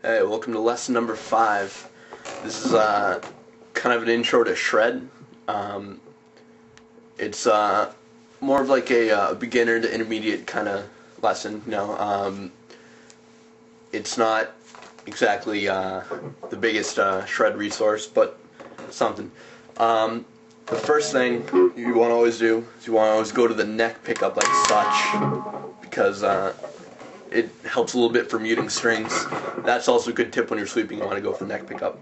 Hey, welcome to lesson number 5. This is kind of an intro to shred. It's more of like a beginner to intermediate kind of lesson. It's not exactly the biggest shred resource, but something. The first thing you want to always do is you want to always go to the neck pickup like such, because it helps a little bit for muting strings. That's also a good tip when you're sweeping. You want to go for the neck pickup.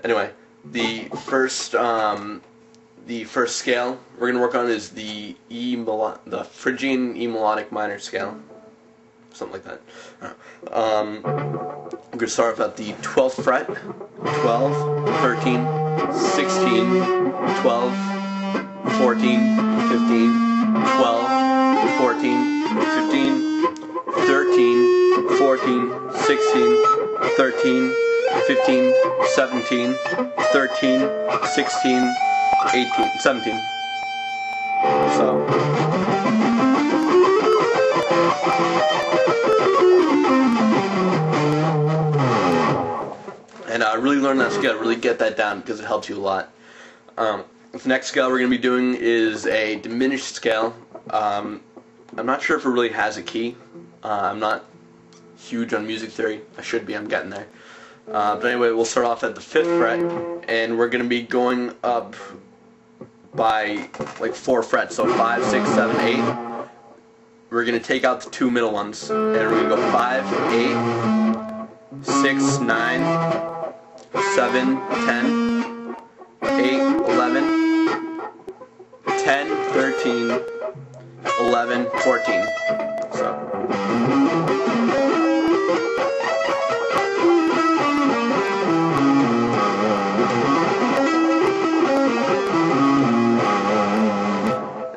Anyway, the first scale we're going to work on is the Phrygian E melodic minor scale, something like that. I'm going to start off at the 12th fret, 12, 13, 16, 12, 14, 15, 12, 14, 15, 13, 14, 16, 13, 15, 17, 13, 16, 18, 17. So. And really learn that scale, really get that down because it helps you a lot. The next scale we're going to be doing is a diminished scale. I'm not sure if it really has a key. I'm not huge on music theory. I should be. I'm getting there. But anyway, we'll start off at the 5th fret, and we're going to be going up by like 4 frets. So 5, 6, 7, 8. We're going to take out the 2 middle ones, and we're going to go 5, 8, 6, 9, 7, 10, 8, 11, 10, 13, 11, 14. So.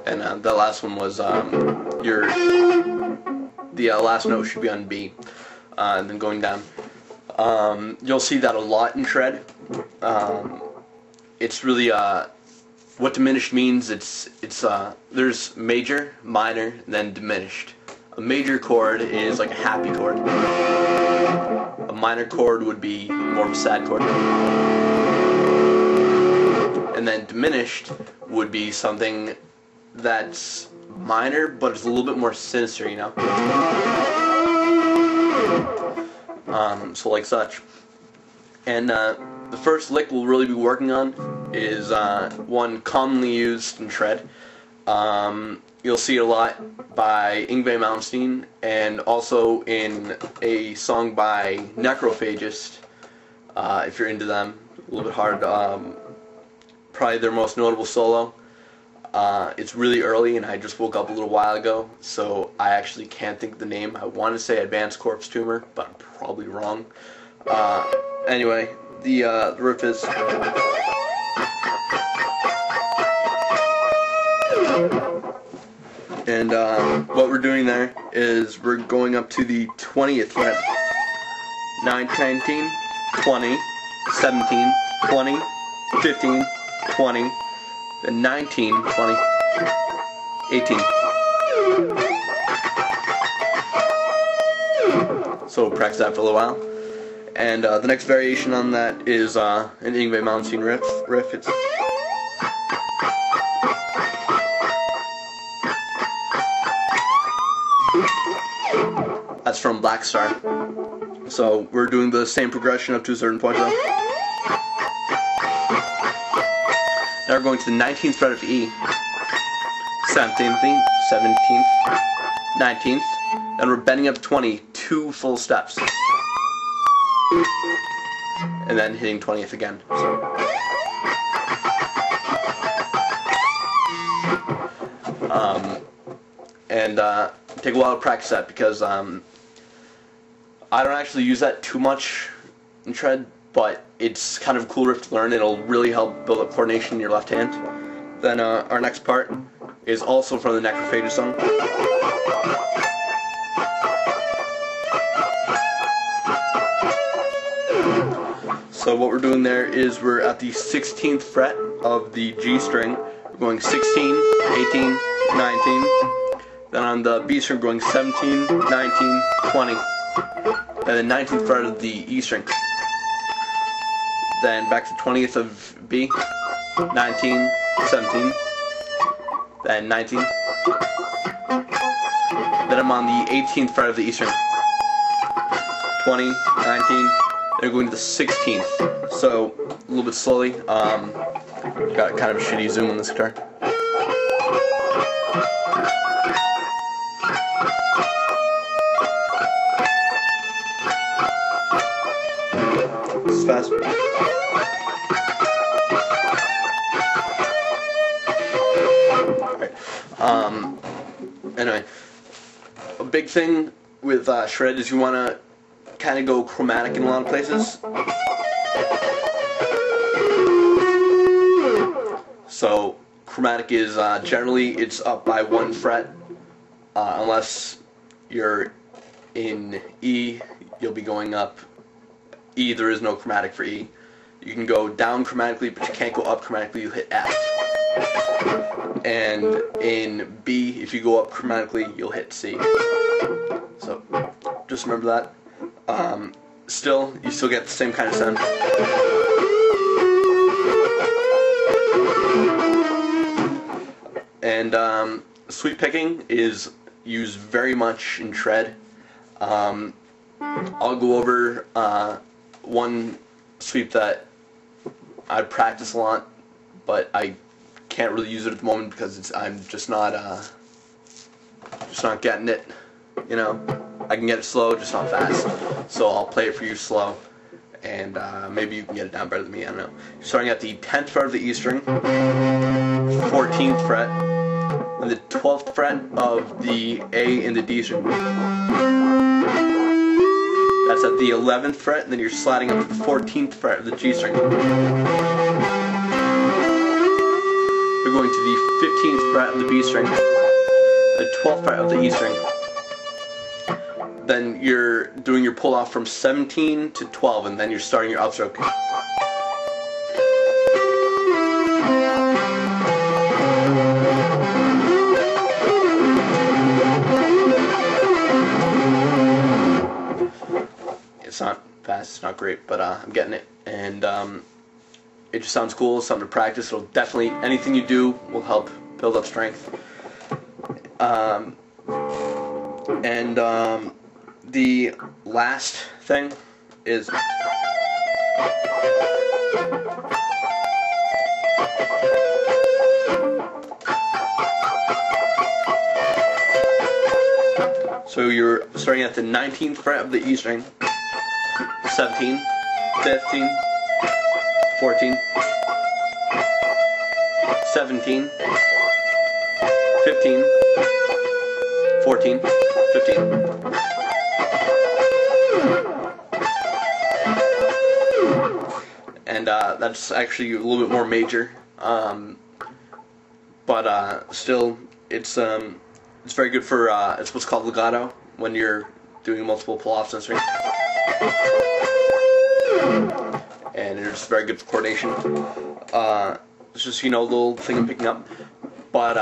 And the last one was the last note should be on B, and then going down. You'll see that a lot in shred. It's really what diminished means. It's there's major, minor, and then diminished. A major chord is like a happy chord. A minor chord would be more of a sad chord. And then diminished would be something that's minor, but it's a little bit more sinister, you know? So like such. And the first lick we'll really be working on is one commonly used in shred. You'll see it a lot by Yngwie Malmsteen, and also in a song by Necrophagist, if you're into them. A little bit hard. Probably their most notable solo. It's really early, and I just woke up a little while ago, so I actually can't think of the name. I want to say Advanced Corpse Tumor, but I'm probably wrong. Anyway, the riff is. And what we're doing there is we're going up to the 20th fret. 9, 19, 20, 17, 20, 15, 20, then 19, 20, 18. So we'll practice that for a little while. And the next variation on that is an Yngwie Malmsteen riff. It's that's from Black Star. So we're doing the same progression up to a certain point though. Now we're going to the 19th fret of E, 17th, 19th, and we're bending up 20, 2 full steps, and then hitting 20th again. So. Take a while to practice that because I don't actually use that too much in shred, but it's kind of a cool riff to learn. It'll really help build up coordination in your left hand. Then our next part is also from the Necrophagist song. So what we're doing there is we're at the 16th fret of the G string. We're going 16, 18, 19. Then on the B string, going 17, 19, 20. then the 19th fret of the E string, then back to 20th of B, 19, 17, then 19, then I'm on the 18th fret of the E string, 20, 19, then going to the 16th, so a little bit slowly. Got kind of a shitty zoom on this guitar. This is fast. Alright. Anyway, a big thing with shred is you want to kind of go chromatic in a lot of places. So chromatic is generally it's up by 1 fret, unless you're in E, you'll be going up E. There is no chromatic for E. You can go down chromatically, but you can't go up chromatically. You hit F. And in B, if you go up chromatically, you'll hit C. So just remember that. Still, you still get the same kind of sound. And sweep picking is used very much in shred. I'll go over one sweep that I practice a lot, but I can't really use it at the moment because I'm just not getting it. You know, I can get it slow, just not fast. So I'll play it for you slow, and maybe you can get it down better than me. I don't know. Starting at the 10th fret of the E string, 14th fret, and the 12th fret of the A in the D string. That's at the 11th fret, and then you're sliding up to the 14th fret of the G string. You're going to the 15th fret of the B string, the 12th fret of the E string. Then you're doing your pull off from 17 to 12, and then you're starting your upstroke. It's not fast, it's not great, but I'm getting it, and it just sounds cool. It's something to practice. It'll definitely, anything you do will help build up strength. The last thing is so you're starting at the 19th fret of the E string, 17, 15, 14, 17, 15, 14, 15. And that's actually a little bit more major, but still, it's very good for it's what's called legato when you're doing multiple pull-offs on a string, and it's very good for coordination. It's just, you know, a little thing I'm picking up, but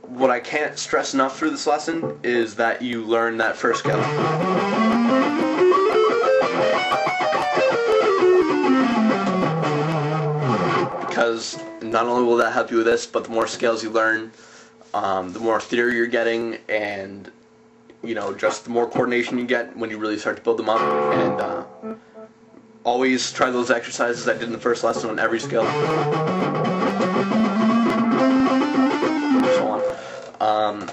what I can't stress enough through this lesson is that you learn that first scale. Because not only will that help you with this, but the more scales you learn, the more theory you're getting, and you know, just the more coordination you get when you really start to build them up. And always try those exercises I did in the first lesson on every scale. So on.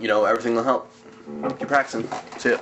You know, everything will help. Keep practicing. See ya.